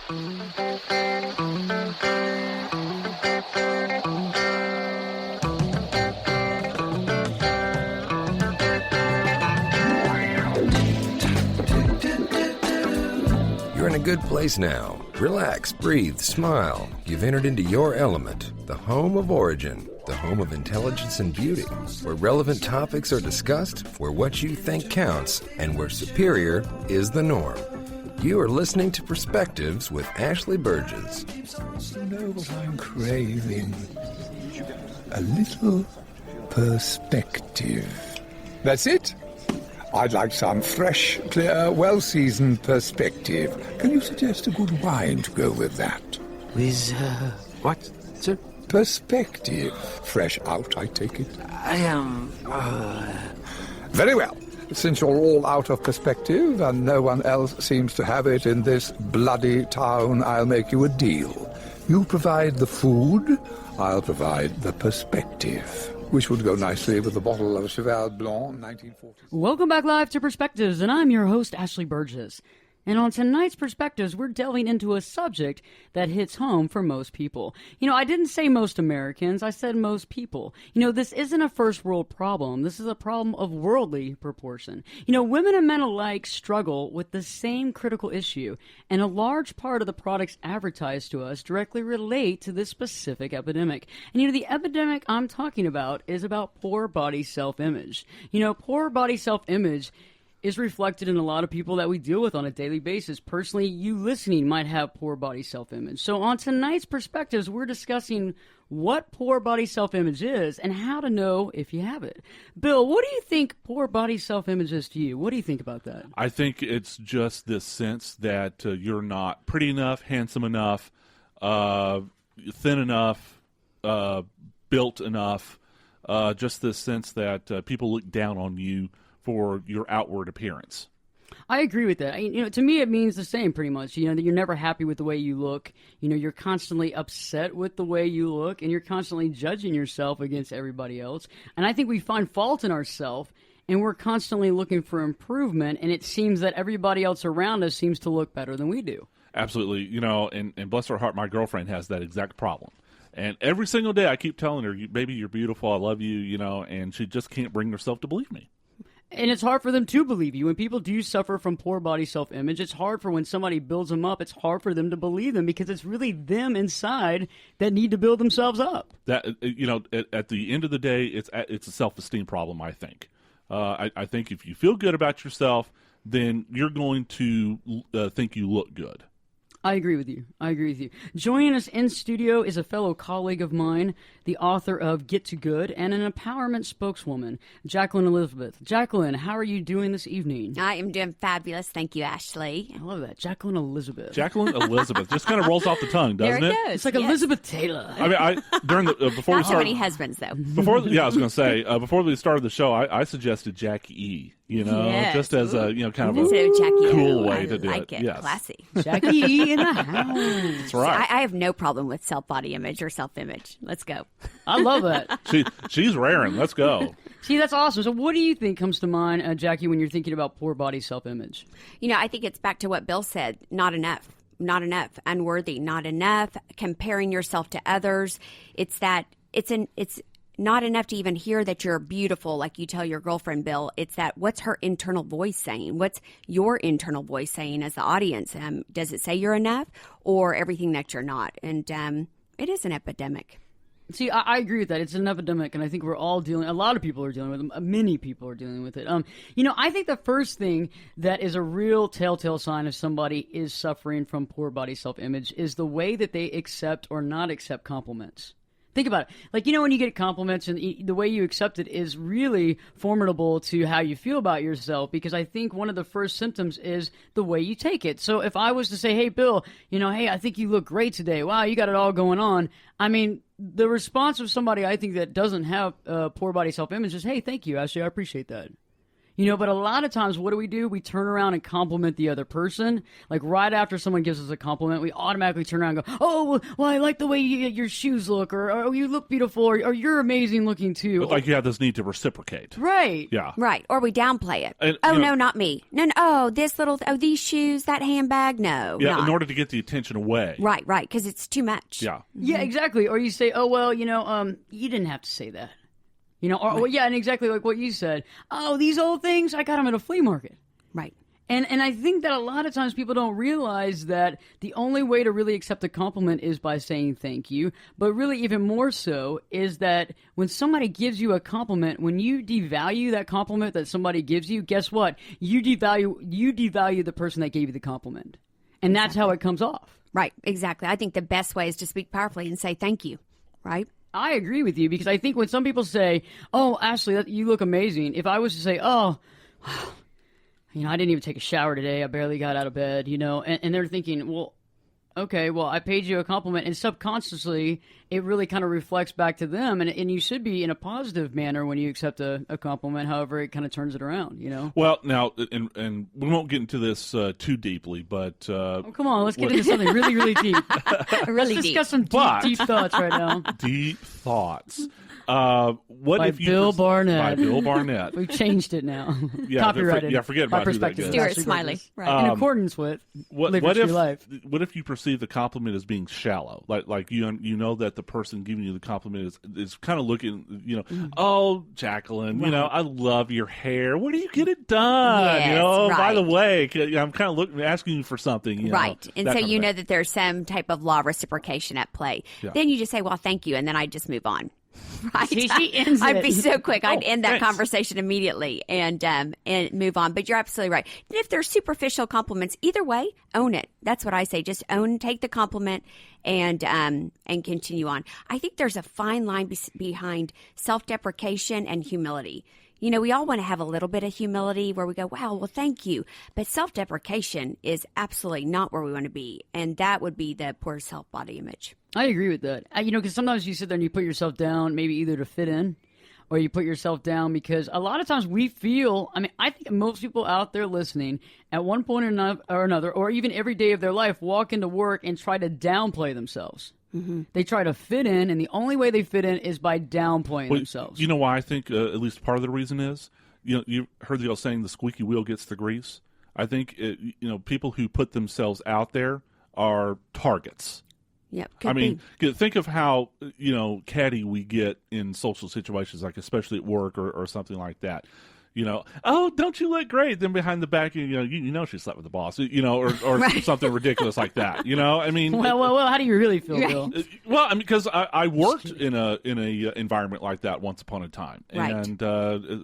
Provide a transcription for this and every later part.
You're in a good place now. Relax, breathe, smile. You've entered into your element, the home of origin, the home of intelligence and beauty, where relevant topics are discussed, where what you think counts, and where superior is the norm. You are listening to Perspectives with Ashley Berges. You know what I'm craving? A little perspective. That's it. I'd like some fresh, clear, well-seasoned perspective. Can you suggest a good wine to go with that? With, what, sir? Perspective. Fresh out, I take it. I am, Very well. Since you're all out of perspective and no one else seems to have it in this bloody town, I'll make you a deal. You provide the food, I'll provide the perspective, which would go nicely with a bottle of Cheval Blanc 1940. Welcome back live to Perspectives, and I'm your host, Ashley Berges. And on tonight's Perspectives, we're delving into a subject that hits home for most people. I didn't say most Americans, I said most people. This isn't a first world problem. This is a problem of worldly proportion. Women and men alike struggle with the same critical issue, and a large part of the products advertised to us directly relate to this specific epidemic. And the epidemic I'm talking about is about poor body self-image. Poor body self-image is reflected in a lot of people that we deal with on a daily basis. Personally, you listening might have poor body self-image. So on tonight's Perspectives, we're discussing what poor body self-image is and how to know if you have it. Bill, what do you think poor body self-image is to you? What do you think about that? I think it's just this sense that you're not pretty enough, handsome enough, thin enough, built enough, just this sense that people look down on you for your outward appearance. I agree with that. To me, it means the same pretty much. That you're never happy with the way you look. You're constantly upset with the way you look, and you're constantly judging yourself against everybody else. And I think we find fault in ourselves, and we're constantly looking for improvement, and it seems that everybody else around us seems to look better than we do. Absolutely. And bless her heart, my girlfriend has that exact problem. And every single day I keep telling her, baby, you're beautiful, I love you, and she just can't bring herself to believe me. And it's hard for them to believe you. When people do suffer from poor body self-image, it's hard for when somebody builds them up, it's hard for them to believe them because it's really them inside that need to build themselves up. That at the end of the day, it's a self-esteem problem, I think. I think if you feel good about yourself, then you're going to think you look good. I agree with you. Joining us in studio is a fellow colleague of mine, the author of Get to Good, and an empowerment spokeswoman, Jacqueline Elizabeth. Jacqueline, how are you doing this evening? I am doing fabulous. Thank you, Ashley. I love that. Jacqueline Elizabeth. Jacqueline Elizabeth. Just kind of rolls off the tongue, doesn't there it? Goes. It's like yes. Elizabeth Taylor. I mean, during the before Not we started, so many husbands though. I was going to say before we started the show, I suggested Jackie E. Yes. Just as a kind of a Instead of Jackie cool O, way I to do like it. it. Yes. Classy. Jackie E in the house. That's right. I have no problem with self-body image or self-image. Let's go. I love that. She's raring. Let's go. See, that's awesome. So what do you think comes to mind, Jackie, when you're thinking about poor body self-image? I think it's back to what Bill said. Not enough, unworthy, not enough, comparing yourself to others. It's not enough to even hear that you're beautiful, like you tell your girlfriend, Bill. It's that, what's her internal voice saying? What's your internal voice saying as the audience? Does it say you're enough or everything that you're not? And it is an epidemic. See, I agree with that. It's an epidemic, and I think we're all a lot of people are dealing with it. Many people are dealing with it. I think the first thing that is a real telltale sign if somebody is suffering from poor body self-image is the way that they accept or not accept compliments. Think about it. When you get compliments and the way you accept it is really formidable to how you feel about yourself, because I think one of the first symptoms is the way you take it. So if I was to say, hey, Bill, hey, I think you look great today. Wow, you got it all going on. I mean, the response of somebody I think that doesn't have poor body self-image is, hey, thank you, Ashley, I appreciate that. But a lot of times, what do? We turn around and compliment the other person. Like right after someone gives us a compliment, we automatically turn around and go, "Oh, well, I like the way your shoes look," or "Oh, you look beautiful," or "You're amazing looking too." Like you have this need to reciprocate. Right. Yeah. Right. Or we downplay it. And, no, not me. No, oh, these shoes, that handbag, no. Yeah, not. in order to get the attention away. Right, because it's too much. Yeah. Yeah, exactly. Or you say, "Oh, well, you didn't have to say that." Well, yeah, and exactly like what you said. "Oh, these old things, I got them at a flea market." Right. And I think that a lot of times people don't realize that the only way to really accept a compliment is by saying thank you. But really even more so is that when somebody gives you a compliment, when you devalue that compliment that somebody gives you, guess what? You devalue the person that gave you the compliment. And that's how it comes off. Right, exactly. I think the best way is to speak powerfully and say thank you, right? I agree with you because I think when some people say, "Oh, Ashley, you look amazing," if I was to say, "Oh, I didn't even take a shower today. I barely got out of bed," and they're thinking, well, okay, well, I paid you a compliment, and subconsciously, it really kind of reflects back to them, and you should be in a positive manner when you accept a compliment. However, it kind of turns it around, Well, now, and we won't get into this too deeply, but come on, let's get into something really, really deep. Really Let's deep. discuss some deep thoughts right now. Deep thoughts. What By if you Bill Barnett. By Bill Barnett. We've changed it now. Yeah, Copyrighted. forget by about who that Perspectives. goes. Stuart Ashley Smiley. Berges. Right. In accordance with Live What Your if True Life. What if you perceive the compliment as being shallow? Like you know that the person giving you the compliment is kind of looking, "Oh, Jacqueline, I love your hair. Where do you get it done? Yes, By the right. way, I'm kind of asking you for something." Right. And that so kind of you thing. know that there's some type of law of reciprocation at play. Yeah. Then you just say, well, thank you, and then I just move on. Right. See, she ends I'd it. be so quick. I'd end that thanks. conversation immediately and move on. But you're absolutely right. And if there's superficial compliments, either way, own it. That's what I say. Just take the compliment and continue on. I think there's a fine line behind self-deprecation and humility. We all want to have a little bit of humility where we go, wow, well, thank you. But self-deprecation is absolutely not where we want to be. And that would be the poor self-body image. I agree with that. Because sometimes you sit there and you put yourself down, maybe either to fit in, or you put yourself down because a lot of times we feel. I think most people out there listening at one point or another, or even every day of their life, walk into work and try to downplay themselves. Mm-hmm. They try to fit in, and the only way they fit in is by downplaying themselves. You know why I think at least part of the reason is, you heard the old saying, "The squeaky wheel gets the grease." I think people who put themselves out there are targets. Yep. Think of how, catty we get in social situations, like especially at work or something like that. "Oh, don't you look great?" Then behind the back, she slept with the boss, or Right. something ridiculous like that. Well, how do you really feel, Bill? Well, because I worked in a environment like that once upon a time, Right. and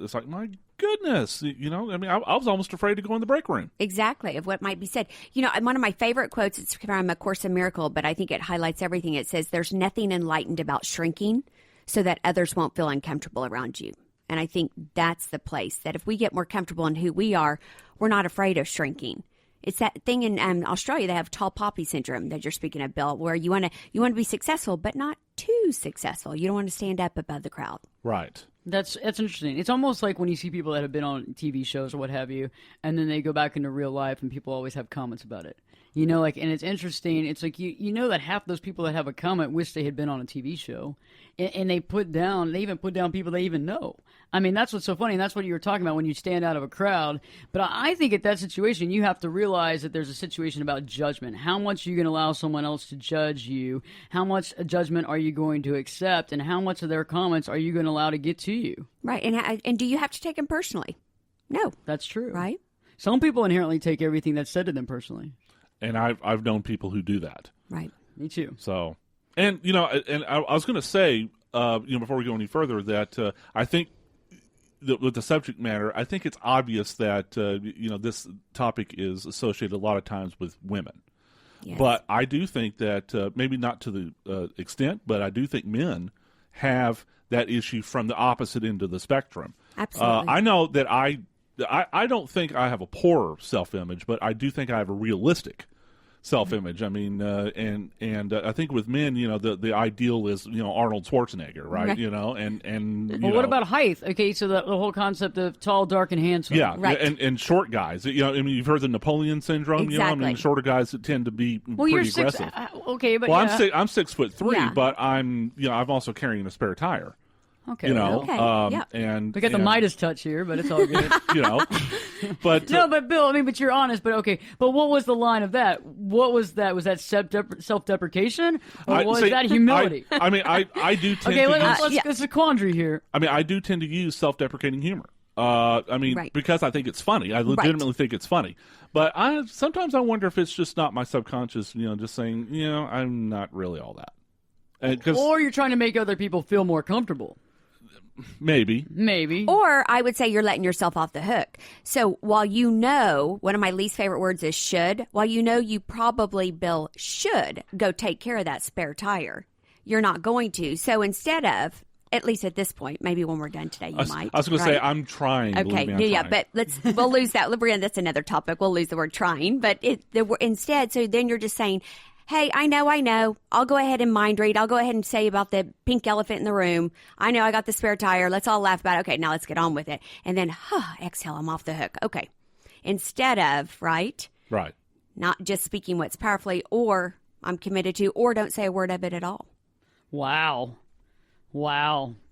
it's like, my goodness, I was almost afraid to go in the break room. Exactly, of what might be said. One of my favorite quotes, it's from A Course in Miracle, but I think it highlights everything. It says, there's nothing enlightened about shrinking so that others won't feel uncomfortable around you. And I think that's the place that if we get more comfortable in who we are, we're not afraid of shrinking. It's that thing in Australia, they have tall poppy syndrome that you're speaking of, Bill, where you want to be successful, but not too successful. You don't want to stand up above the crowd. Right. That's interesting. It's almost like when you see people that have been on TV shows or what have you, and then they go back into real life, and people always have comments about it. And it's interesting. It's like that half those people that have a comment wish they had been on a TV show, and they even put down people they even know. That's what's so funny, and that's what you were talking about when you stand out of a crowd. But I think at that situation, you have to realize that there's a situation about judgment. How much are you going to allow someone else to judge you? How much judgment are you going to accept? And how much of their comments are you going to allow to get to you? Right. And do you have to take them personally? No. That's true. Right? Some people inherently take everything that's said to them personally. And I've known people who do that. Right. Me too. So, and I was going to say, before we go any further, that I think with the subject matter, I think it's obvious that this topic is associated a lot of times with women. Yes. But I do think that maybe not to the extent, but I do think men have that issue from the opposite end of the spectrum. Absolutely. I know that I don't think I have a poor self-image, but I do think I have a realistic self-image. I mean, and I think with men, the ideal is Arnold Schwarzenegger, right? Well, what about height? Okay, so the whole concept of tall, dark, and handsome. Yeah, right. and short guys. You've heard the Napoleon syndrome. Exactly. Shorter guys that tend to be Well, pretty you're aggressive. Okay, but Well, yeah. I'm 6'3", Yeah. but I'm also carrying a spare tire. Okay. Okay, yeah. And We got the Midas touch here, but it's all good. But No, but Bill, but you're honest. But okay, but what was the line of that? What was that? Was that self-deprecation, or was that humility? I do tend Okay, to let's use. it's a quandary here. I do tend to use self-deprecating humor. Right. Because I think it's funny. I legitimately think it's funny. But sometimes I wonder if it's just not my subconscious, just saying, I'm not really all that. Or you're trying to make other people feel more comfortable. Maybe. Or I would say you're letting yourself off the hook. So while one of my least favorite words is should, while you probably, Bill, should go take care of that spare tire, you're not going to. So instead of, at least at this point, maybe when we're done today, you might. I was going to say, I'm trying. Okay, believe me, I'm yeah, trying. but we'll lose that. That's another topic. We'll lose the word trying. But instead, so then you're just saying, hey, I know. I'll go ahead and mind read. I'll go ahead and say about the pink elephant in the room. I know I got the spare tire. Let's all laugh about it. Okay, now let's get on with it. And then, exhale, I'm off the hook. Okay. Instead of, right? Right. Not just speaking what's powerfully, or I'm committed to, or don't say a word of it at all. Wow,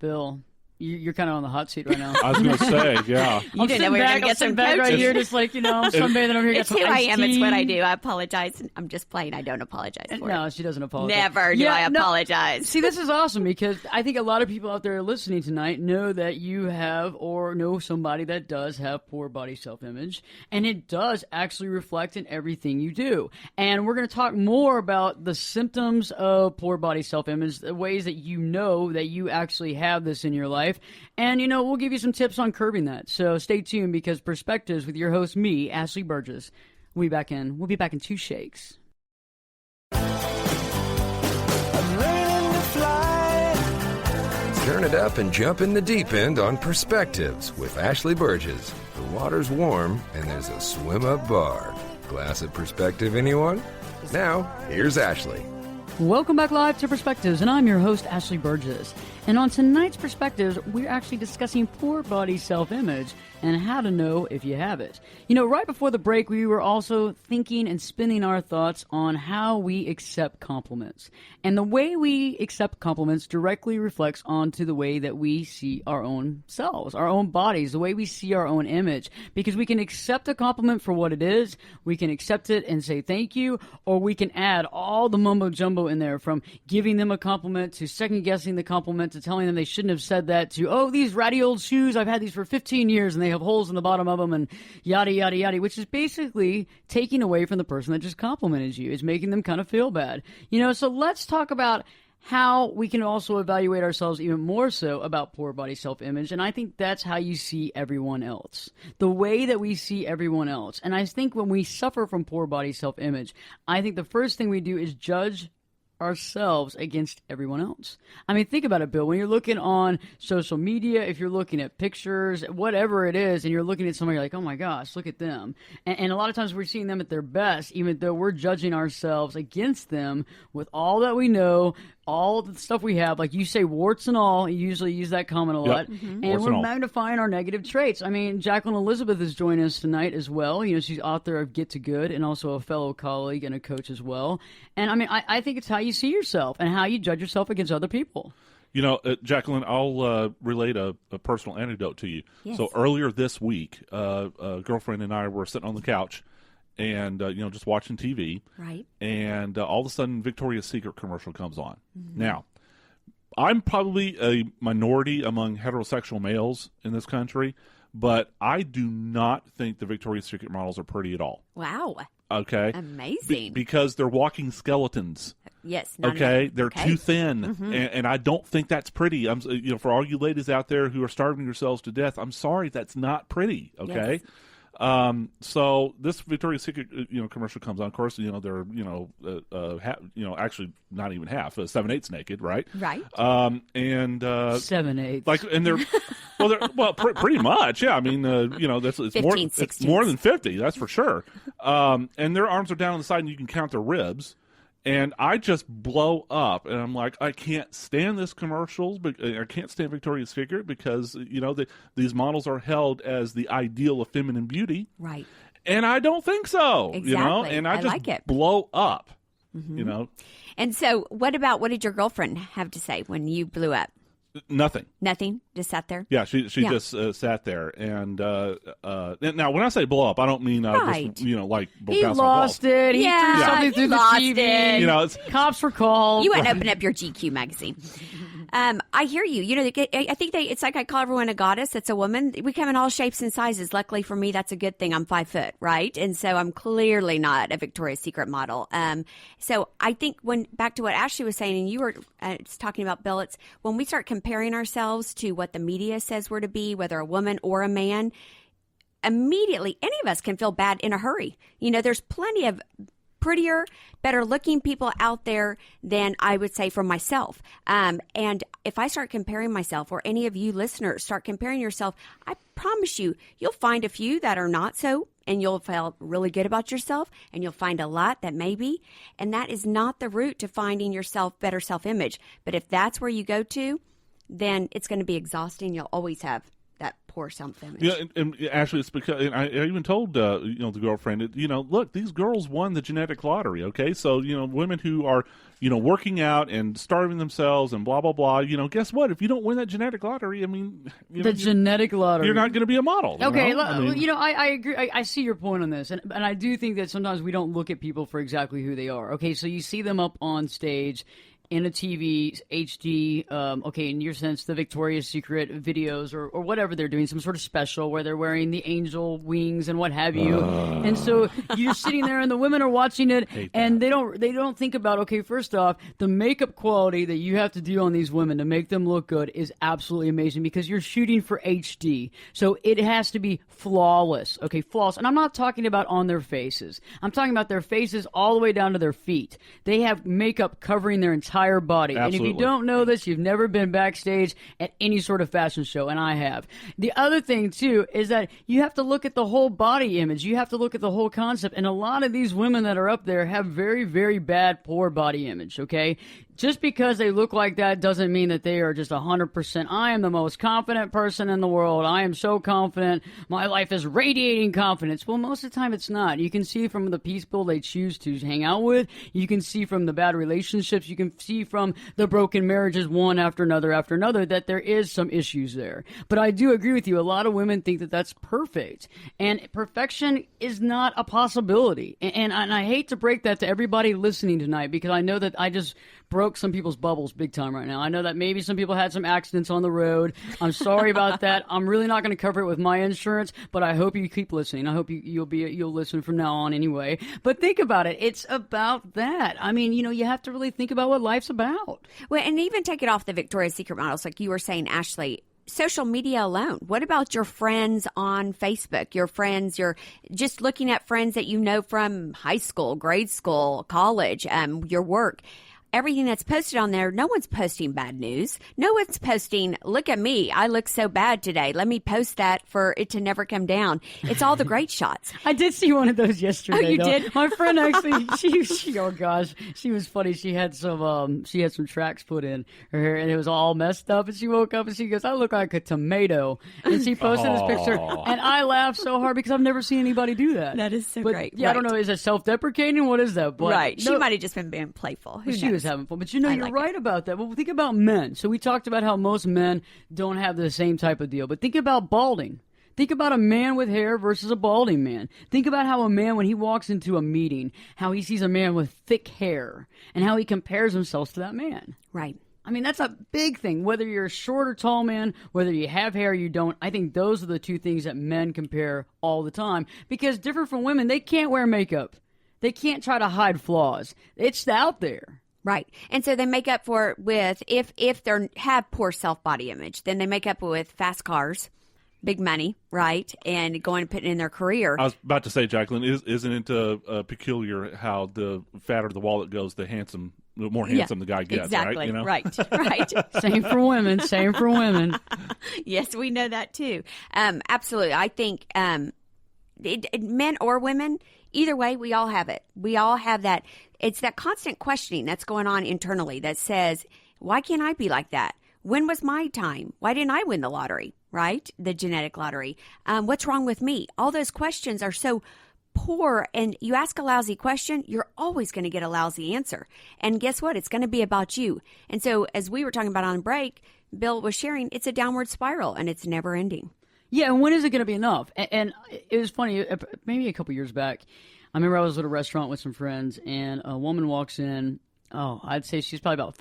Bill. You're kind of on the hot seat right now. I was going to say, yeah. You didn't know we were going to get some back right coaching. here, just like, sunbathing over here. It's who I am. It's what I do. I apologize. I'm just playing. I don't apologize for it. No, she doesn't apologize. Never do I apologize. See, this is awesome because I think a lot of people out there listening tonight know that you have or know somebody that does have poor body self-image, and it does actually reflect in everything you do. And we're going to talk more about the symptoms of poor body self-image, the ways that you know that you actually have this in your life. And, we'll give you some tips on curbing that. So stay tuned because Perspectives with your host, me, Ashley Berges. We'll be back in 2 shakes. Turn it up and jump in the deep end on Perspectives with Ashley Berges. The water's warm and there's a swim-up bar. Glass of perspective, anyone? Now, here's Ashley. Welcome back live to Perspectives, and I'm your host, Ashley Berges. And on tonight's Perspectives, we're actually discussing poor body self-image and how to know if you have it. Right before the break, we were also thinking and spinning our thoughts on how we accept compliments. And the way we accept compliments directly reflects onto the way that we see our own selves, our own bodies, the way we see our own image. Because we can accept a compliment for what it is, we can accept it and say thank you, or we can add all the mumbo-jumbo in there, from giving them a compliment to second-guessing the compliment to telling them they shouldn't have said that to, these ratty old shoes, I've had these for 15 years and they have holes in the bottom of them, and yada, yada, yada, which is basically taking away from the person that just complimented you. It's making them kind of feel bad. So let's talk about how we can also evaluate ourselves even more so about poor body self-image. And I think that's how you see everyone else, the way that we see everyone else. And I think when we suffer from poor body self-image, I think the first thing we do is judge ourselves against everyone else. Think about it, Bill. When you're looking on social media, if you're looking at pictures, whatever it is, and you're looking at somebody, you're like, oh my gosh, look at them. And a lot of times we're seeing them at their best, even though we're judging ourselves against them with all that we know, all the stuff we have. Like you say, warts and all. You usually use that comment a lot. Yep. And Warts we're and all. magnifying our negative traits. Jacqueline Elizabeth is joining us tonight as well. She's author of Get to Good and also a fellow colleague and a coach as well. And I think it's how you see yourself and how you judge yourself against other people. Jacqueline, I'll relate a personal anecdote to you. Yes. So earlier this week, a girlfriend and I were sitting on the couch and, just watching TV. Right. And all of a sudden, Victoria's Secret commercial comes on. Mm-hmm. Now, I'm probably a minority among heterosexual males in this country, but I do not think the Victoria's Secret models are pretty at all. Wow. Okay. Amazing. Because they're walking skeletons. Yes. Okay. They're too thin. Mm-hmm. And I don't think that's pretty. For all you ladies out there who are starving yourselves to death, I'm sorry, that's not pretty. Okay. So this Victoria's Secret, commercial comes on. Of course, they're, actually not even half, 7/8 naked, right? Right. And 7/8. like, and they're pretty much, yeah. I mean, it's 15, it's more than 50, that's for sure. And their arms are down on the side, and you can count their ribs. And I just blow up, and I'm like, I can't stand this commercials, but I can't stand Victoria's Secret because these models are held as the ideal of feminine beauty, right? And I don't think so, Exactly. And I just like it. blow up, And so, what did your girlfriend have to say when you blew up? Nothing. Nothing. Just sat there. Yeah, she just sat there, and now when I say blow up, I don't mean Right. just like He bounce lost off balls. it. He Yeah, threw something he through the lost TV. it. It's Cops were called. You wouldn't open up your GQ magazine. I hear you. I think it's like I call everyone a goddess. It's a woman. We come in all shapes and sizes. Luckily for me, that's a good thing. I'm 5 foot, right? And so I'm clearly not a Victoria's Secret model. So I think back to what Ashley was saying, and you were talking about, Bill, it's when we start comparing ourselves to what the media says we're to be, whether a woman or a man, immediately any of us can feel bad in a hurry. There's plenty of prettier, better looking people out there than I would say for myself. And if I start comparing myself, or any of you listeners start comparing yourself, I promise you'll find a few that are not so, and you'll feel really good about yourself, and you'll find a lot that may be. And that is not the route to finding yourself better self-image. But if that's where you go to, then it's going to be exhausting. You'll always have that poor self-image. Yeah, and actually, it's because and I even told the girlfriend, look, these girls won the genetic lottery. Okay, so women who are working out and starving themselves and blah blah blah. Guess what? If you don't win that genetic lottery, I mean, genetic lottery, you're not going to be a model. Okay, I agree. I see your point on this, and I do think that sometimes we don't look at people for exactly who they are. Okay, so you see them up on stage in a TV, HD, in your sense, the Victoria's Secret videos or whatever they're doing, some sort of special where they're wearing the angel wings and what have you. And so you're sitting there and the women are watching it and they don't think about, okay, first off, the makeup quality that you have to do on these women to make them look good is absolutely amazing because you're shooting for HD. So it has to be flawless, flawless. And I'm not talking about on their faces. I'm talking about their faces all the way down to their feet. They have makeup covering their entire body. Absolutely. And if you don't know this, you've never been backstage at any sort of fashion show, and I have. The other thing, too, is that you have to look at the whole body image. You have to look at the whole concept, and a lot of these women that are up there have very, very bad, poor body image, okay? Just because they look like that doesn't mean that they are just 100%. I am the most confident person in the world. I am so confident. My life is radiating confidence. Well, most of the time it's not. You can see from the people they choose to hang out with. You can see from the bad relationships. You can see from the broken marriages one after another that there is some issues there. But I do agree with you. A lot of women think that that's perfect. And perfection is not a possibility. And I hate to break that to everybody listening tonight because I know that I just broke some people's bubbles big time right now. I know that maybe some people had some accidents on the road. I'm sorry about that. I'm really not going to cover it with my insurance, but I hope you keep listening. I hope you'll listen from now on anyway. But think about it. It's about that. I mean, you have to really think about what life's about. Well, and even take it off the Victoria's Secret models, like you were saying, Ashley. Social media alone. What about your friends on Facebook? Your friends, you're just looking at friends that you know from high school, grade school, college, your work. Everything that's posted on there, no one's posting bad news. No one's posting, look at me, I look so bad today. Let me post that for it to never come down. It's all the great shots. I did see one of those yesterday. Oh, you though. did? My friend actually, she oh gosh, she was funny. She had some tracks put in her hair and it was all messed up. And she woke up and she goes, I look like a tomato. And she posted this picture and I laughed so hard because I've never seen anybody do that. That is so great. Yeah, right. I don't know, is it self-deprecating? What is that? But right. She might have just been being playful. Who knows? She was having fun. But you're right about that. Well, think about men. So we talked about how most men don't have the same type of deal. But think about balding. Think about a man with hair versus a balding man. Think about how a man, when he walks into a meeting, how he sees a man with thick hair and how he compares himself to that man. Right. I mean, that's a big thing. Whether you're a short or tall man, whether you have hair or you don't, I think those are the two things that men compare all the time. Because different from women, they can't wear makeup. They can't try to hide flaws. It's out there. Right. And so they make up for it with, if they have poor self-body image, then they make up with fast cars, big money, right, and going and putting in their career. I was about to say, Jacqueline, isn't it peculiar how the fatter the wallet goes, the more handsome the guy gets, exactly. right? You know? Right. Same for women. Same for women. Yes, we know that too. Absolutely. I think men or women, either way, we all have it. We all have that. It's that constant questioning that's going on internally that says, why can't I be like that? When was my time? Why didn't I win the lottery, right? The genetic lottery. What's wrong with me? All those questions are so poor, and you ask a lousy question, you're always going to get a lousy answer. And guess what? It's going to be about you. And so as we were talking about on break, Bill was sharing, it's a downward spiral, and it's never ending. Yeah, and when is it going to be enough? And it was funny, maybe a couple years back, I remember I was at a restaurant with some friends, and a woman walks in. Oh, I'd say she's probably about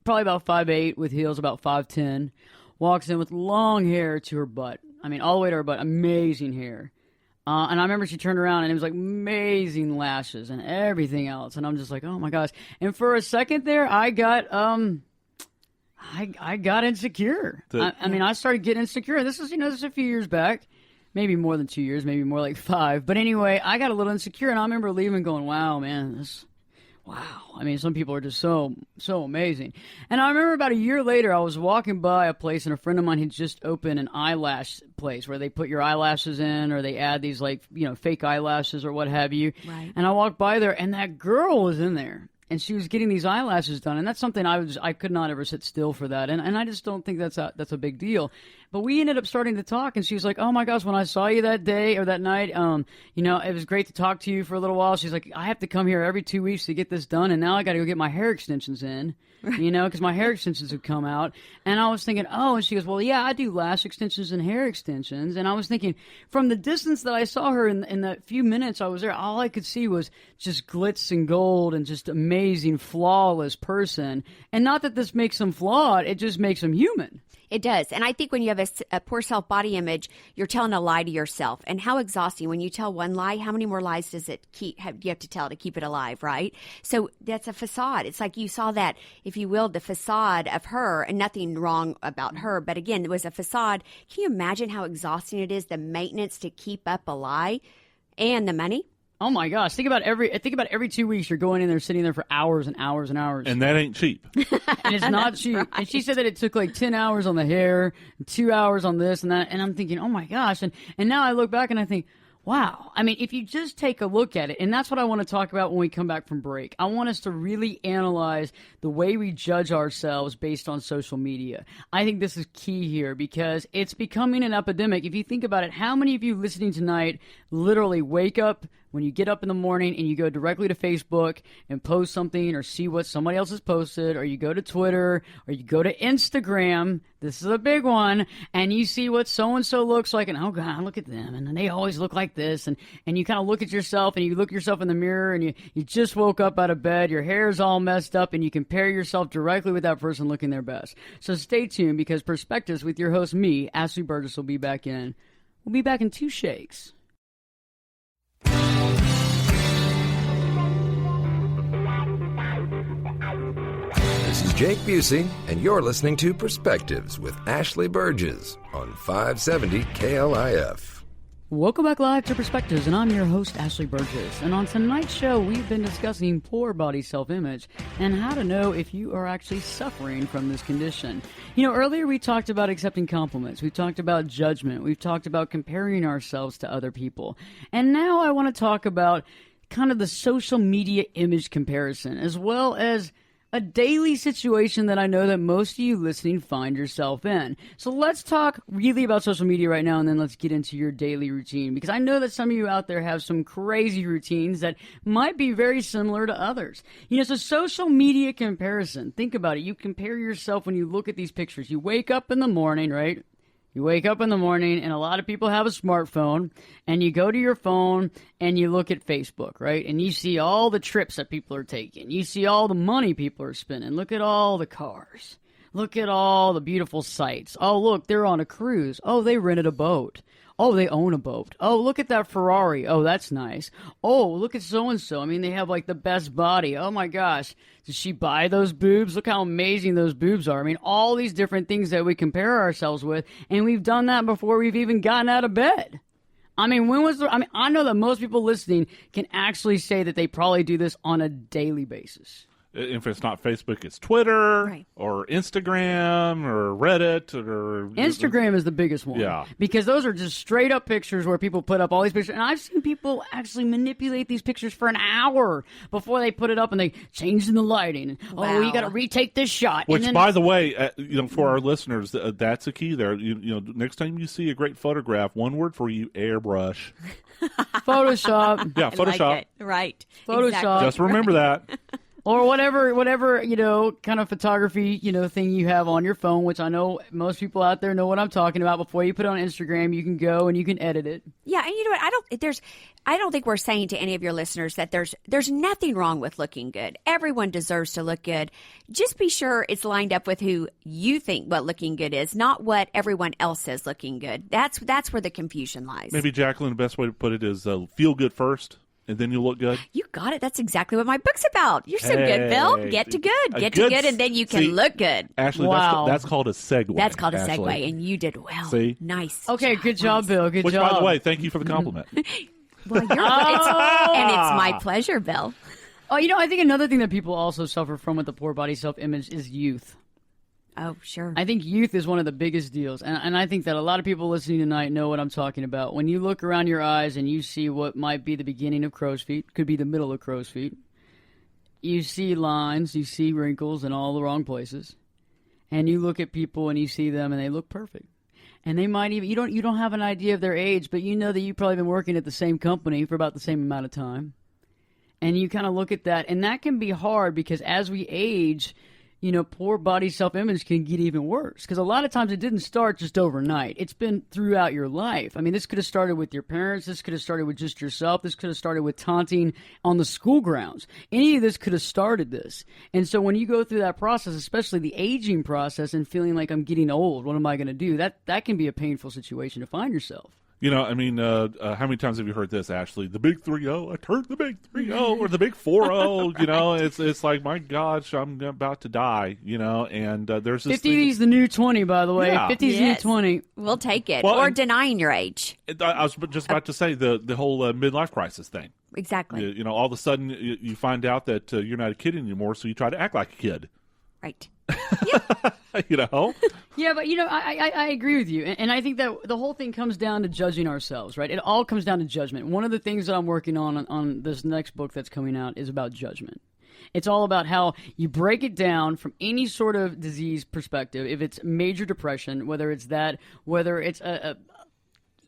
5'8", with heels about 5'10", walks in with long hair to her butt. I mean, all the way to her butt, amazing hair. And I remember she turned around and it was like amazing lashes and everything else. And I'm just like, oh my gosh. And for a second there, I got insecure. I mean, I started getting insecure. This is a few years back, maybe more than 2 years, maybe more like 5. But anyway, I got a little insecure, and I remember leaving going, wow, man, wow. I mean, some people are just so amazing. And I remember about a year later, I was walking by a place, and a friend of mine had just opened an eyelash place where they put your eyelashes in, or they add these fake eyelashes or what have you. Right. And I walked by there, and that girl was in there. And she was getting these eyelashes done, and that's something I could not ever sit still for that, and I just don't think that's a big deal. But we ended up starting to talk, and she was like, "Oh my gosh, when I saw you that day or that night, it was great to talk to you for a little while." She's like, "I have to come here every 2 weeks to get this done, and now I got to go get my hair extensions in, because my hair extensions have come out." And I was thinking, oh, and she goes, "Well, yeah, I do lash extensions and hair extensions." And I was thinking, from the distance that I saw her in that few minutes I was there, all I could see was just glitz and gold and just amazing, flawless person. And not that this makes them flawed, it just makes them human. It does. And I think when you have a poor self-body image, you're telling a lie to yourself. And how exhausting. When you tell one lie, how many more lies does it do you have to tell to keep it alive, right? So that's a facade. It's like you saw that, if you will, the facade of her, and nothing wrong about her. But again, it was a facade. Can you imagine how exhausting it is, the maintenance to keep up a lie and the money? Oh my gosh! Think about every 2 weeks you're going in there, sitting there for hours and hours and hours, and that ain't cheap. And it's not cheap. Right. And she said that it took like 10 hours on the hair, 2 hours on this and that. And I'm thinking, oh my gosh! And now I look back and I think, wow. I mean, if you just take a look at it, and that's what I want to talk about when we come back from break. I want us to really analyze the way we judge ourselves based on social media. I think this is key here because it's becoming an epidemic. If you think about it, how many of you listening tonight literally wake up when you get up in the morning and you go directly to Facebook and post something or see what somebody else has posted, or you go to Twitter or you go to Instagram, this is a big one, and you see what so-and-so looks like, and oh God, look at them, and they always look like this, and you kind of look at yourself and you look yourself in the mirror and you just woke up out of bed, your hair's all messed up, and you compare yourself directly with that person looking their best. So stay tuned, because Perspectives with your host, me, Ashley Berges, will be back in. We'll be back in 2 shakes. This is Jake Busey, and you're listening to Perspectives with Ashley Berges on 570 KLIF. Welcome back live to Perspectives, and I'm your host, Ashley Berges. And on tonight's show, we've been discussing poor body self-image and how to know if you are actually suffering from this condition. Earlier we talked about accepting compliments. We've talked about judgment. We've talked about comparing ourselves to other people. And now I want to talk about kind of the social media image comparison, as well as a daily situation that I know that most of you listening find yourself in. So let's talk really about social media right now, and then let's get into your daily routine, because I know that some of you out there have some crazy routines that might be very similar to others. So social media comparison, think about it. You compare yourself when you look at these pictures. You wake up in the morning, right? You wake up in the morning, and a lot of people have a smartphone, and you go to your phone and you look at Facebook, right? And you see all the trips that people are taking. You see all the money people are spending. Look at all the cars. Look at all the beautiful sights. Oh, look, they're on a cruise. Oh, they rented a boat. Oh, they own a boat. Oh, look at that Ferrari. Oh, that's nice. Oh, look at so-and-so. I mean, they have like the best body. Oh my gosh. Did she buy those boobs? Look how amazing those boobs are. I mean, all these different things that we compare ourselves with, and we've done that before we've even gotten out of bed. I mean, I know that most people listening can actually say that they probably do this on a daily basis. If it's not Facebook, it's Twitter Right. or Instagram or Reddit or Instagram is the biggest one. Yeah. Because those are just straight up pictures where people put up all these pictures. And I've seen people actually manipulate these pictures for an hour before they put it up, and they change the lighting. And, Wow. Oh, you got to retake this shot. Which, and then, by the way, for our listeners, that's a key there. Next time you see a great photograph, one word for you: airbrush. Photoshop. Yeah, I like Photoshop. it. Right. Photoshop. Exactly. Just remember that. Or whatever, kind of photography, thing you have on your phone, which I know most people out there know what I'm talking about. Before you put it on Instagram, you can go and you can edit it. Yeah, and you know what? I don't think we're saying to any of your listeners that there's nothing wrong with looking good. Everyone deserves to look good. Just be sure it's lined up with who you think what looking good is, not what everyone else says looking good. That's where the confusion lies. Maybe, Jacqueline, the best way to put it is feel good first, and then you'll look good. You got it. That's exactly what my book's about. You're so good, Bill. Get to good. Get to good, and then you can look good. Ashley, Wow. that's called a segue. That's called a Ashley. segue, and you did well. See? Nice. Okay, good job, Bill. Good Which, job. by the way, thank you for the compliment. Well, and it's my pleasure, Bill. Oh, I think another thing that people also suffer from with the poor body self-image is youth. Oh, sure. I think youth is one of the biggest deals. And I think that a lot of people listening tonight know what I'm talking about. When you look around your eyes and you see what might be the beginning of crow's feet, could be the middle of crow's feet, you see lines, you see wrinkles in all the wrong places. And you look at people and you see them and they look perfect. And they might even, you don't have an idea of their age, but you know that you've probably been working at the same company for about the same amount of time. And you kind of look at that, and that can be hard because as we age, poor body self-image can get even worse. Because a lot of times it didn't start just overnight. It's been throughout your life. I mean, this could have started with your parents. This could have started with just yourself. This could have started with taunting on the school grounds. Any of this could have started this. And so when you go through that process, especially the aging process and feeling like I'm getting old, what am I going to do? That can be a painful situation to find yourself. How many times have you heard this, Ashley? The big 3-0, I turned the big 3-0, or the big 4-0, it's like, my gosh, I'm about to die, and there's this 50 is the new 20, by the way. Yeah. 50 is the new 20. We'll take it. Well, or denying your age. I was just about to say the whole midlife crisis thing. Exactly. All of a sudden you find out that you're not a kid anymore, so you try to act like a kid. Right. Yeah, but I agree with you, and I think that the whole thing comes down to judging ourselves, right? It all comes down to judgment. One of the things that I'm working on this next book that's coming out is about judgment. It's all about how you break it down from any sort of disease perspective. If it's major depression, whether it's a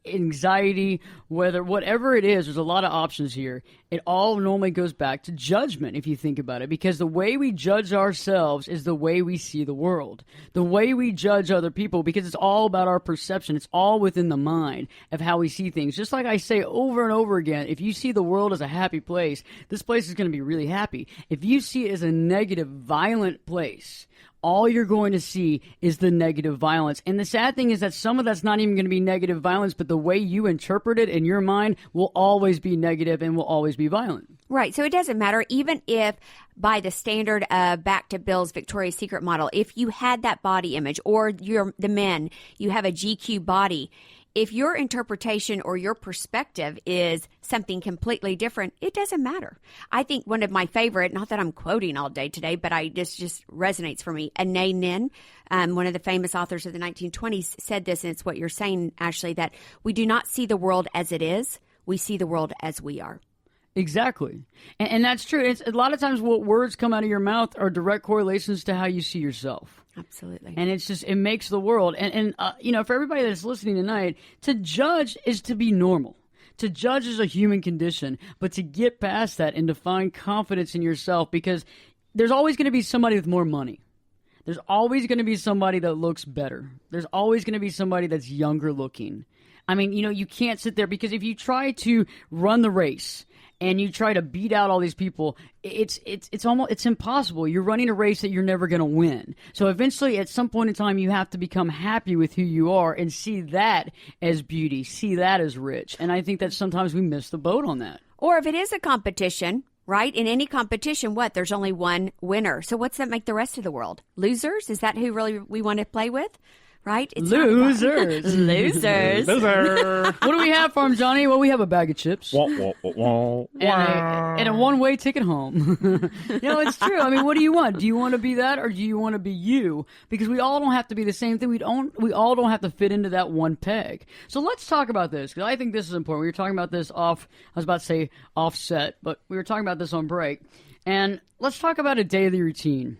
anxiety, whatever it is, there's a lot of options here. It all normally goes back to judgment if you think about it, because the way we judge ourselves is the way we see the world, the way we judge other people, because it's all about our perception. It's all within the mind of how we see things. Just like I say over and over again, if you see the world as a happy place, this place is going to be really happy. If you see it as a negative, violent place, all you're going to see is the negative violence. And the sad thing is that some of that's not even going to be negative violence, but the way you interpret it in your mind will always be negative and will always be violent. Right. So it doesn't matter, even if by the standard of back to Bill's Victoria's Secret model, if you had that body image, or the men, you have a GQ body, if your interpretation or your perspective is something completely different, it doesn't matter. I think one of my favorite, not that I'm quoting all day today, but just resonates for me. Anaïs Nin, one of the famous authors of the 1920s, said this, and it's what you're saying, Ashley, that we do not see the world as it is. We see the world as we are. Exactly. And that's true. It's a lot of times what words come out of your mouth are direct correlations to how you see yourself. Absolutely. And it makes the world. And for everybody that's listening tonight, to judge is to be normal. To judge is a human condition, but to get past that and to find confidence in yourself, because there's always going to be somebody with more money. There's always going to be somebody that looks better. There's always going to be somebody that's younger looking. I mean, you can't sit there, because if you try to run the race and you try to beat out all these people, it's impossible. You're running a race that you're never going to win. So eventually, at some point in time, you have to become happy with who you are and see that as beauty, see that as rich. And I think that sometimes we miss the boat on that. Or if it is a competition, right? In any competition, there's only one winner. So what's that make the rest of the world? Losers? Is that who really we want to play with? Right? It's Losers. Losers. Loser. What do we have for him, Johnny? Well, we have a bag of chips. And a one-way ticket home. It's true. I mean, what do you want? Do you want to be that, or do you want to be you? Because we all don't have to be the same thing. We all don't have to fit into that one peg. So let's talk about this, because I think this is important. We were talking about this I was about to say offset, but we were talking about this on break. And let's talk about a daily routine.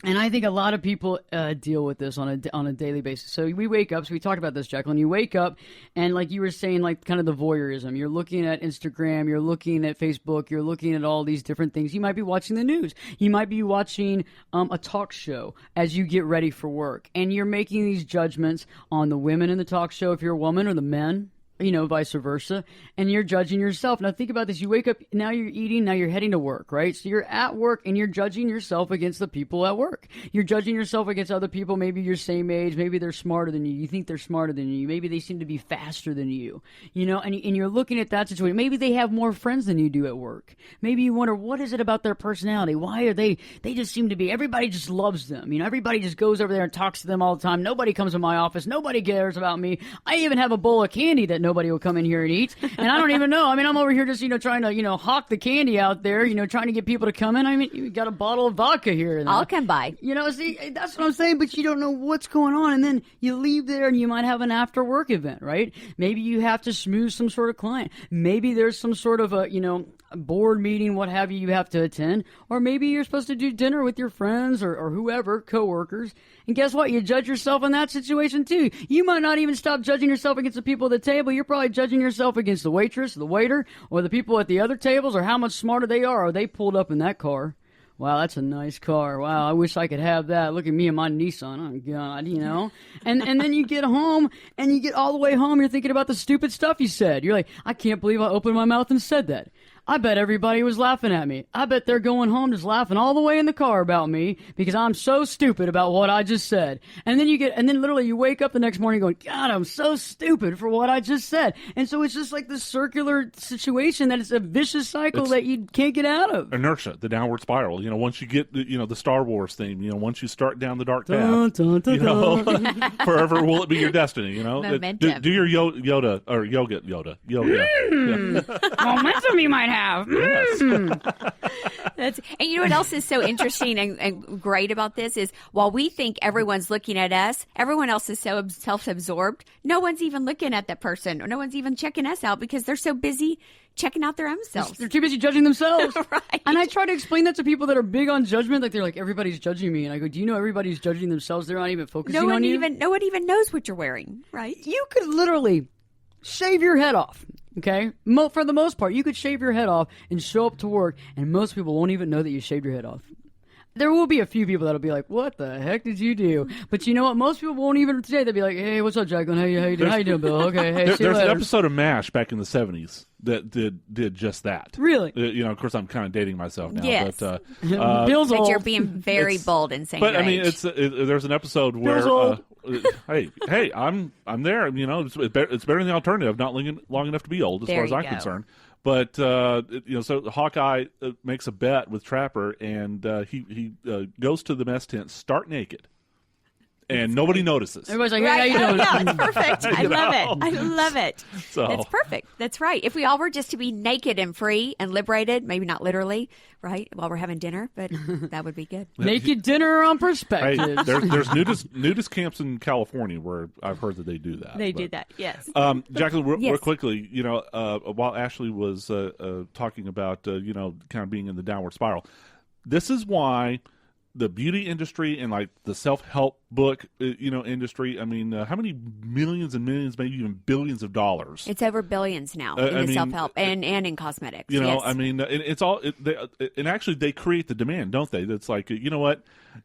And I think a lot of people deal with this on a daily basis. So we wake up. So we talked about this, Jacqueline. You wake up, and like you were saying, like kind of the voyeurism. You're looking at Instagram. You're looking at Facebook. You're looking at all these different things. You might be watching the news. You might be watching a talk show as you get ready for work. And you're making these judgments on the women in the talk show, if you're a woman, or the men. Vice versa. And you're judging yourself. Now think about this. You wake up, now you're eating, now you're heading to work, right? So you're at work and you're judging yourself against the people at work. You're judging yourself against other people, maybe your same age, maybe they're smarter than you. You think they're smarter than you. Maybe they seem to be faster than you, and you're looking at that situation. Maybe they have more friends than you do at work. Maybe you wonder, what is it about their personality? Why are they just seem to be, everybody just loves them. Everybody just goes over there and talks to them all the time. Nobody comes to my office. Nobody cares about me. I even have a bowl of candy that nobody will come in here and eat, and I don't even know. I mean, I'm over here just trying to hawk the candy out there, trying to get people to come in. I mean, you got a bottle of vodka here, and I'll come by. See, that's what I'm saying. But you don't know what's going on, and then you leave there, and you might have an after work event, right? Maybe you have to smooth some sort of client. Maybe there's some sort of a board meeting, what have you have to attend, or maybe you're supposed to do dinner with your friends or whoever, coworkers. And guess what? You judge yourself in that situation too. You might not even stop judging yourself against the people at the table. You're probably judging yourself against the waitress, the waiter, or the people at the other tables, or how much smarter they are. Or they pulled up in that car. Wow, that's a nice car. Wow, I wish I could have that. Look at me and my Nissan. Oh, God, And then you get home, and you get all the way home, you're thinking about the stupid stuff you said. You're like, I can't believe I opened my mouth and said that. I bet everybody was laughing at me. I bet they're going home just laughing all the way in the car about me because I'm so stupid about what I just said. And then literally you wake up the next morning going, God, I'm so stupid for what I just said. And so it's just like this circular situation that it's a vicious cycle that you can't get out of. Inertia, the downward spiral. Once you get the Star Wars theme, once you start down the dark path, forever will it be your destiny. Momentum. Do your Yoda or yoga. Momentum you might have. Yes. And you know what else is so interesting and great about this is while we think everyone's looking at us, everyone else is so self-absorbed. No one's even looking at that person, or no one's even checking us out because they're so busy checking out their own selves. They're too busy judging themselves. Right. And I try to explain that to people that are big on judgment. Like, they're like, everybody's judging me. And I go, do you know everybody's judging themselves? They're not even focusing on you. No one even knows what you're wearing, right? You could literally shave your head off. Okay? For the most part, you could shave your head off and show up to work, and most people won't even know that you shaved your head off. There will be a few people that'll be like, what the heck did you do? But you know what? Most people won't even today. They'll be like, hey, what's up, Jacqueline? How you doing, Bill? Okay, hey, see you There's later. an episode of MASH back in the 70s that did just that. Really? Of course, I'm kind of dating myself now. Yes. But, Bill's But old. you're being very bold in saying But your I mean, age. there's an episode where Bill's old. hey, I'm there. It's better than the alternative. Not long enough to be old, as There far as you I'm go. concerned. But so Hawkeye makes a bet with Trapper, and he goes to the mess tent, stark naked, and nobody notices. Everybody's like, hey, Right. how you doing? Yeah, it's perfect. I love it. know? I love it. So- That's perfect. That's right. If we all were just to be naked and free and liberated, maybe not literally, right, while we're having dinner, but that would be good. Naked dinner on Hey, Perspectives. there's nudist camps in California where I've heard that they do that. They but- do that, yes. Jacqueline, real Yes. quickly, while Ashley was talking about, kind of being in the downward spiral, this is why the beauty industry and like the self-help book, industry. I mean, how many millions and millions, maybe even billions of dollars? It's over billions now in the self-help and in cosmetics. Yes. I mean, it's all, and actually they create the demand, don't they? It's like, you know what?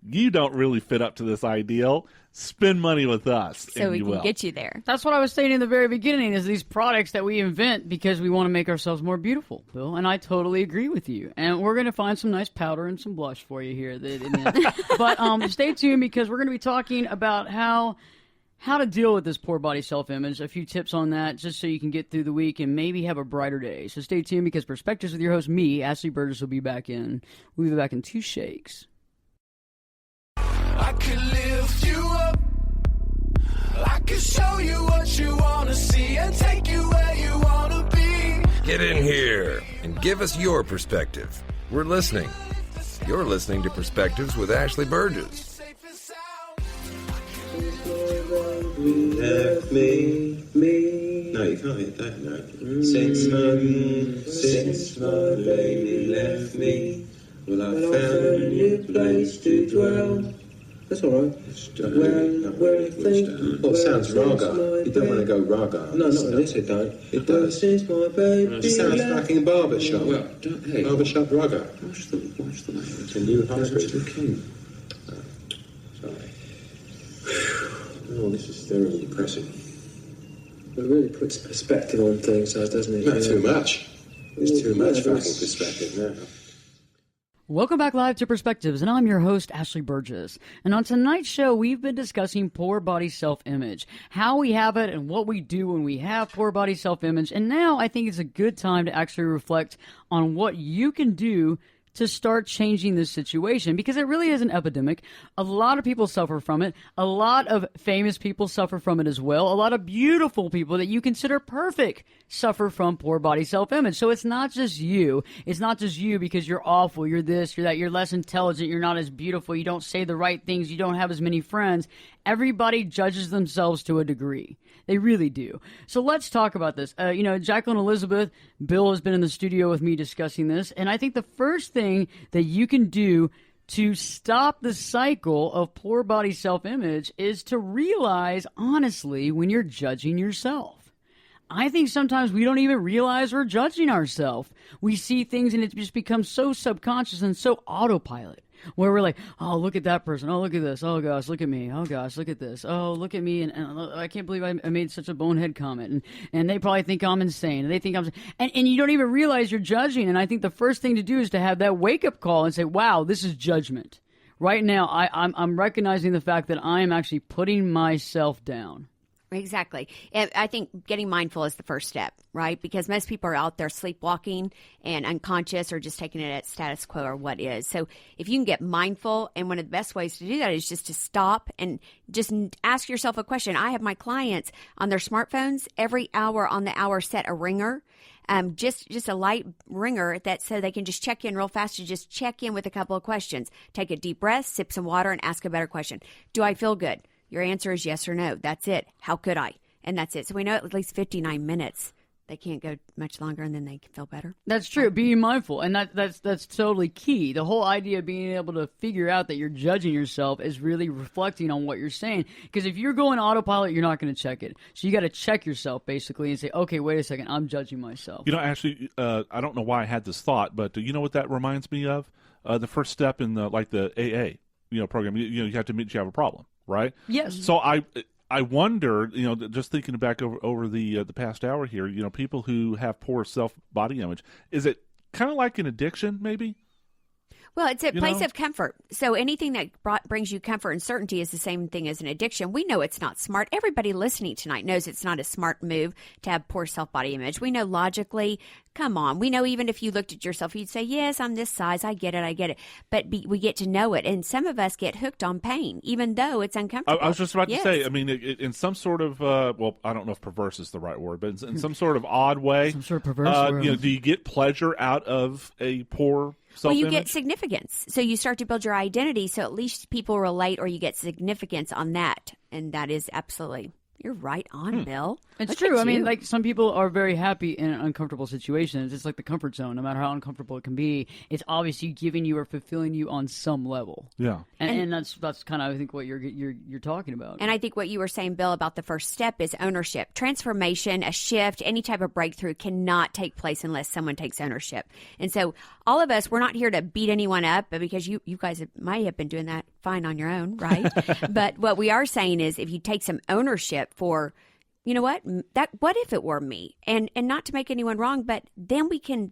You don't really fit up to this ideal. Spend money with us, so we can get you there. That's what I was saying in the very beginning, is these products that we invent because we want to make ourselves more beautiful, Bill. And I totally agree with you. And we're going to find some nice powder and some blush for you here. But stay tuned, because we're going to be talking about how to deal with this poor body self-image, a few tips on that, just so you can get through the week and maybe have a brighter day. So stay tuned, because Perspectives with your host, me, Ashley Berges, will be back in. We'll be back in 2 shakes. I could lift you up. I could show you what you want to see and take you where you want to be. Get in here and give us your perspective. We're listening. You're listening to Perspectives with Ashley Berges. Left me. No, you can't hit that note. Since my lady left me, well, I found a new place to dwell. That's all right. Where you think? Well, it sounds raga. You don't want to go raga. No, not this, it don't. It does. Since my baby it sounds fucking barbershop. Well, hey. Barbershop raga. Watch the language. It's a new husband to the king. Sorry. Oh, this is thoroughly depressing. It really puts perspective on things, doesn't it? Not too much. It's too much fucking perspective now. Welcome back live to Perspectives, and I'm your host, Ashley Berges. And on tonight's show, we've been discussing poor body self-image, how we have it and what we do when we have poor body self-image. And now I think it's a good time to actually reflect on what you can do to start changing this situation, because it really is an epidemic. A lot of people suffer from it. A lot of famous people suffer from it as well. A lot of beautiful people that you consider perfect suffer from poor body self-image. So it's not just you. It's not just you because you're awful, you're this, you're that, you're less intelligent, you're not as beautiful, you don't say the right things, you don't have as many friends. Everybody judges themselves to a degree. They really do. So let's talk about this. Jacqueline Elizabeth, Bill has been in the studio with me discussing this, and I think the first thing that you can do to stop the cycle of poor body self-image is to realize, honestly, when you're judging yourself. I think sometimes we don't even realize we're judging ourselves. We see things and it just becomes so subconscious and so autopilot, where we're like, oh, look at that person. Oh, look at this. Oh, gosh, look at me. Oh, gosh, look at this. Oh, look at me. And I can't believe I made such a bonehead comment. And they probably think I'm insane. And they think and you don't even realize you're judging. And I think the first thing to do is to have that wake-up call and say, wow, this is judgment. Right now, I'm recognizing the fact that I am actually putting myself down. Exactly. I think getting mindful is the first step, right? Because most people are out there sleepwalking and unconscious or just taking it at status quo or what is. So if you can get mindful, and one of the best ways to do that is just to stop and just ask yourself a question. I have my clients on their smartphones every hour on the hour set a ringer. Just a light ringer that so they can just check in real fast, to just check in with a couple of questions. Take a deep breath, sip some water, and ask a better question. Do I feel good? Your answer is yes or no. That's it. How could I? And that's it. So we know at least 59 minutes. They can't go much longer, and then they can feel better. That's true. Being mindful, and that's totally key. The whole idea of being able to figure out that you're judging yourself is really reflecting on what you're saying. Because if you're going autopilot, you're not going to check it. So you got to check yourself basically and say, okay, wait a second, I'm judging myself. Actually, I don't know why I had this thought, but you know what that reminds me of? The first step in the AA program. You have to admit you have a problem. Right? Yes. So I wonder, just thinking back over the past hour here, people who have poor body image, is it kind of like an addiction, maybe? Well, it's a place of comfort. So anything that brings you comfort and certainty is the same thing as an addiction. We know it's not smart. Everybody listening tonight knows it's not a smart move to have poor self-body image. We know logically, come on. We know even if you looked at yourself, you'd say, yes, I'm this size. I get it. But we get to know it. And some of us get hooked on pain, even though it's uncomfortable. I was just about to say, in some sort of, I don't know if perverse is the right word, but in some sort of odd way. Some sort of perverse do you get pleasure out of a poor self-image? Well, you get significance. So you start to build your identity, so at least people relate, or you get significance on that. And that is absolutely, You're right on, Bill. It's Look true. at I mean, you. like, some people are very happy in uncomfortable situations. It's like the comfort zone. No matter how uncomfortable it can be, it's obviously giving you or fulfilling you on some level. Yeah. And that's kind of, I think, what you're talking about. And I think what you were saying, Bill, about the first step is ownership. Transformation, a shift, any type of breakthrough cannot take place unless someone takes ownership. And so all of us, we're not here to beat anyone up, but because you guys might have been doing that fine on your own, right? But what we are saying is if you take some ownership for, you know what if it were me, and not to make anyone wrong, but then we can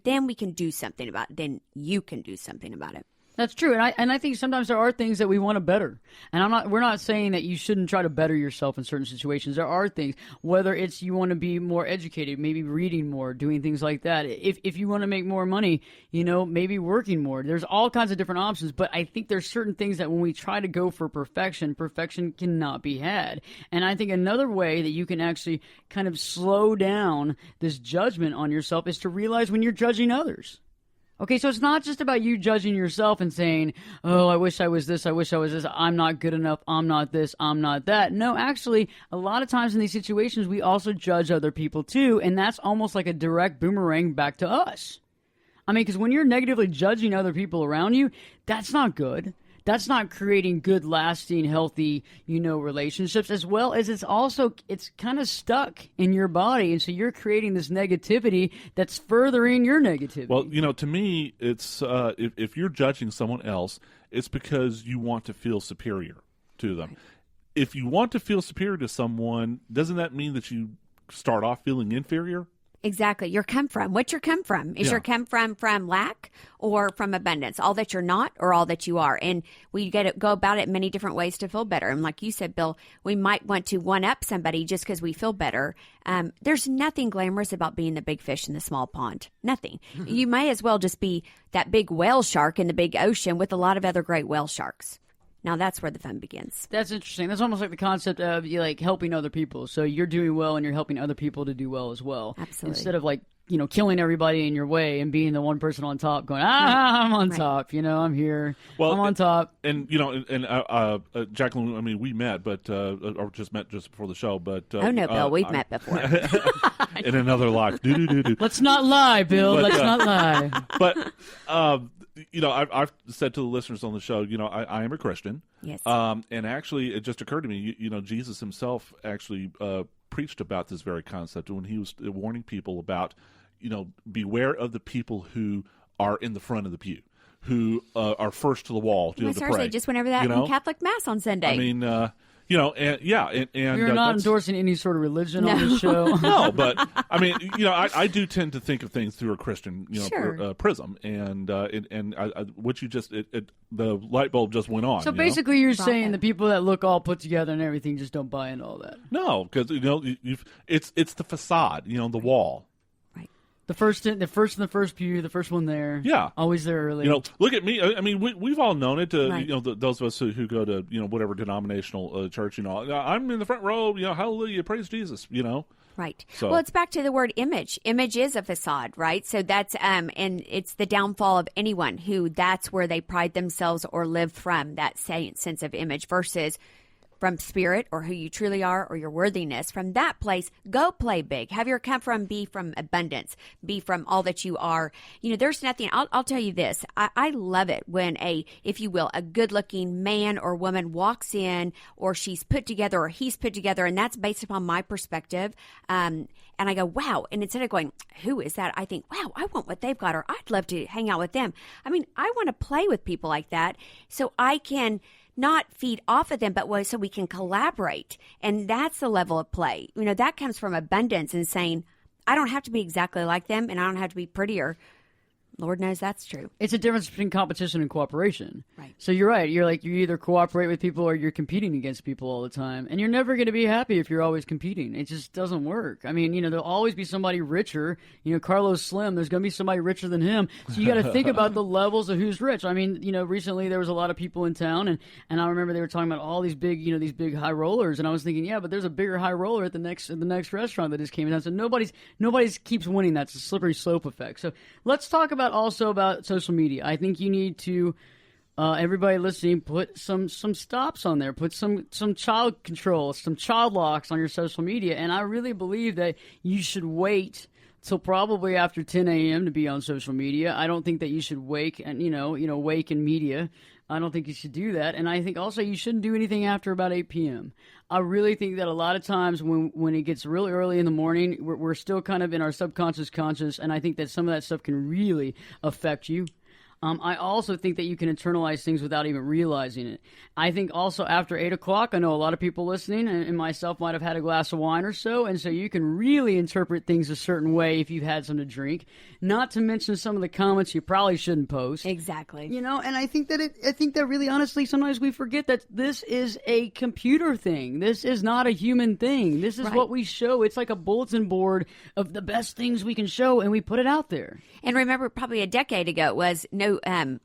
do something about it. Then you can do something about it. That's true, and I think sometimes there are things that we want to better, and we're not saying that you shouldn't try to better yourself in certain situations. There are things, whether it's you want to be more educated, maybe reading more, doing things like that. If you want to make more money, maybe working more. There's all kinds of different options, but I think there's certain things that when we try to go for perfection cannot be had. And I think another way that you can actually kind of slow down this judgment on yourself is to realize when you're judging others. Okay, so it's not just about you judging yourself and saying, oh, I wish I was this, I wish I was this, I'm not good enough, I'm not this, I'm not that. No, actually, a lot of times in these situations, we also judge other people too, and that's almost like a direct boomerang back to us. I mean, because when you're negatively judging other people around you, that's not good. That's not creating good, lasting, healthy, relationships, as well as it's kind of stuck in your body. And so you're creating this negativity that's furthering your negativity. Well, to me, it's if you're judging someone else, it's because you want to feel superior to them. Right. If you want to feel superior to someone, doesn't that mean that you start off feeling inferior? Exactly. Your come from. What's your come from? Is your come from lack or from abundance? All that you're not or all that you are? And we go about it many different ways to feel better. And like you said, Bill, we might want to one-up somebody just because we feel better. There's nothing glamorous about being the big fish in the small pond. Nothing. You may as well just be that big whale shark in the big ocean with a lot of other great whale sharks. Now that's where the fun begins. That's interesting. That's almost like the concept of helping other people. So you're doing well and you're helping other people to do well as well. Absolutely. Instead of killing everybody in your way and being the one person on top going, I'm on top, I'm here, I'm on top. And, Jacqueline, I mean, we met, but, or just met just before the show, but. Oh, no, Bill, we've met before. In another life. Let's not lie, Bill. Let's not lie. But, I've said to the listeners on the show, I am a Christian. Yes. And actually, it just occurred to me, Jesus himself actually preached about this very concept when he was warning people about, beware of the people who are in the front of the pew, who are first to the wall to pray. Just whenever that in Catholic Mass on Sunday. I mean, and we're not endorsing any sort of religion on this show. No, but I mean, I do tend to think of things through a Christian, prism, and what you just the light bulb just went on. So basically, you're saying the people that look all put together and everything just don't buy into all that. No, because it's the facade, the wall. The first in the first pew, the first one there. Yeah. Always there early. Look at me. I mean, we've all known it. Those of us who go to, whatever denominational church, I'm in the front row, hallelujah, praise Jesus, Right. So. Well, it's back to the word image. Image is a facade, right? So that's, and it's the downfall of anyone who that's where they pride themselves or live from, that sense of image versus from spirit or who you truly are or your worthiness. From that place, go play big. Have your come from be from abundance, be from all that you are. There's nothing, I'll tell you this. I love it when if you will, a good looking man or woman walks in or she's put together or he's put together, and that's based upon my perspective. And I go, wow. And instead of going, who is that? I think, wow, I want what they've got, or I'd love to hang out with them. I mean, I want to play with people like that so I can not feed off of them, but so we can collaborate. And that's the level of play. That comes from abundance and saying, I don't have to be exactly like them and I don't have to be prettier. Lord knows that's true. It's a difference between competition and cooperation. Right. So you're right. You either cooperate with people or you're competing against people all the time. And you're never going to be happy if you're always competing. It just doesn't work. I mean, there'll always be somebody richer. Carlos Slim, there's going to be somebody richer than him. So you got to think about the levels of who's rich. I mean, recently there was a lot of people in town and I remember they were talking about all these big, these big high rollers. And I was thinking, yeah, but there's a bigger high roller at the next restaurant that just came in town. So nobody's keeps winning. That's a slippery slope effect. So let's talk about also about social media. I think you need to everybody listening, put some stops on there. Put some child control, some child locks on your social media. And I really believe that you should wait till probably after 10 a.m. to be on social media. I don't think that you should wake in media. I don't think you should do that. And I think also you shouldn't do anything after about 8 p.m. I really think that a lot of times when it gets really early in the morning, we're still kind of in our subconscious conscious, and I think that some of that stuff can really affect you. I also think that you can internalize things without even realizing it. I think also after 8 o'clock, I know a lot of people listening and myself might have had a glass of wine or so, and so you can really interpret things a certain way if you've had some to drink. Not to mention some of the comments you probably shouldn't post. Exactly. You know, and I think that really honestly sometimes we forget that this is a computer thing. This is not a human thing. This is what we show. It's like a bulletin board of the best things we can show, and we put it out there. And remember, probably a decade ago, it was no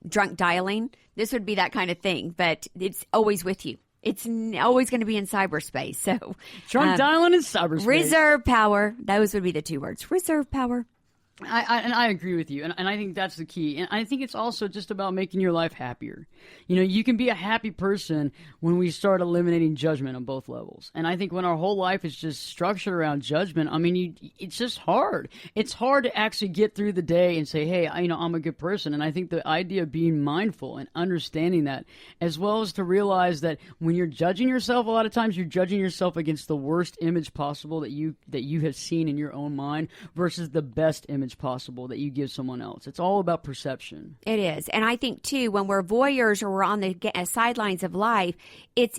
drunk dialing. This would be that kind of thing, but it's always with you. It's always going to be in cyberspace. So drunk dialing in cyberspace. Reserve power. Those would be the 2 words. Reserve power. I agree with you, and I think that's the key. And I think it's also just about making your life happier. You know, you can be a happy person when we start eliminating judgment on both levels. And I think when our whole life is just structured around judgment, I mean, it's just hard. It's hard to actually get through the day and say, hey, I'm a good person. And I think the idea of being mindful and understanding that, as well as to realize that when you're judging yourself, a lot of times you're judging yourself against the worst image possible that you have seen in your own mind versus the best image possible that you give someone else. It's all about perception. It is. And I think, too, when we're voyeurs or we're on the sidelines of life, it's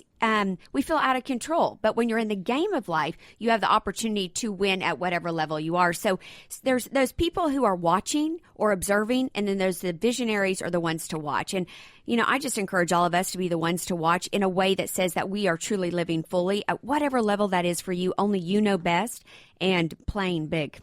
we feel out of control. But when you're in the game of life, you have the opportunity to win at whatever level you are. So there's those people who are watching or observing, and then there's the visionaries or the ones to watch. And, you know, I just encourage all of us to be the ones to watch in a way that says that we are truly living fully at whatever level that is for you. Only you know best, and playing big.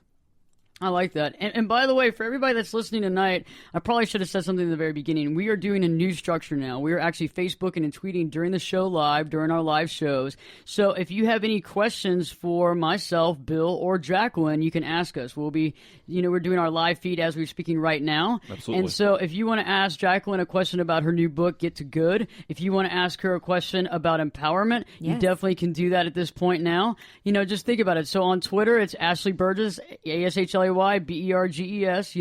I like that. And by the way, for everybody that's listening tonight, I probably should have said something in the very beginning. We are doing a new structure now. We are actually Facebooking and tweeting during the show live, during our live shows. So if you have any questions for myself, Bill, or Jacqueline, you can ask us. We'll be, we're doing our live feed as we're speaking right now. Absolutely. And so if you want to ask Jacqueline a question about her new book, Get to Good, if you want to ask her a question about empowerment, you definitely can do that at this point now. Just think about it. So on Twitter, it's Ashley Berges, ASHLEY BERGES,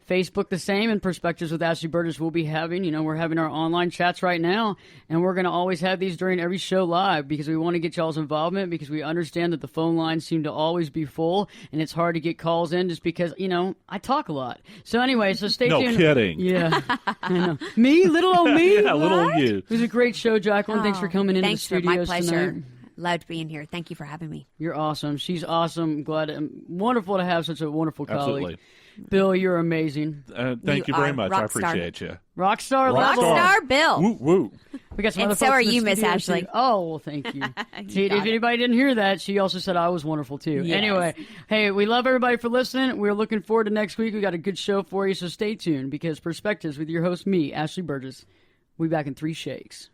Facebook the same, and Perspectives with Ashley Berges we'll be having. We're having our online chats right now, and we're going to always have these during every show live because we want to get y'all's involvement, because we understand that the phone lines seem to always be full, and it's hard to get calls in just because, I talk a lot. So anyway, so stay tuned. No kidding. Yeah. I know. Me? Little old me? Yeah, little old you. It was a great show, Jacqueline. Thanks for coming into the studios my pleasure. tonight. Loved being here. Thank you for having me. You're awesome. She's awesome. Wonderful to have such a wonderful colleague. Absolutely. Bill, you're amazing. Thank you very much. I appreciate you. Rockstar level. Rockstar Bill. Woo, woo. We got some and other so folks are in the you, Miss studio, Ashley. too. Oh, well, thank you. See, if anybody didn't hear that, she also said I was wonderful, too. Yes. Anyway, hey, we love everybody for listening. We're looking forward to next week. We got a good show for you, so stay tuned, because Perspectives with your host, me, Ashley Berges. We'll be back in 3 shakes.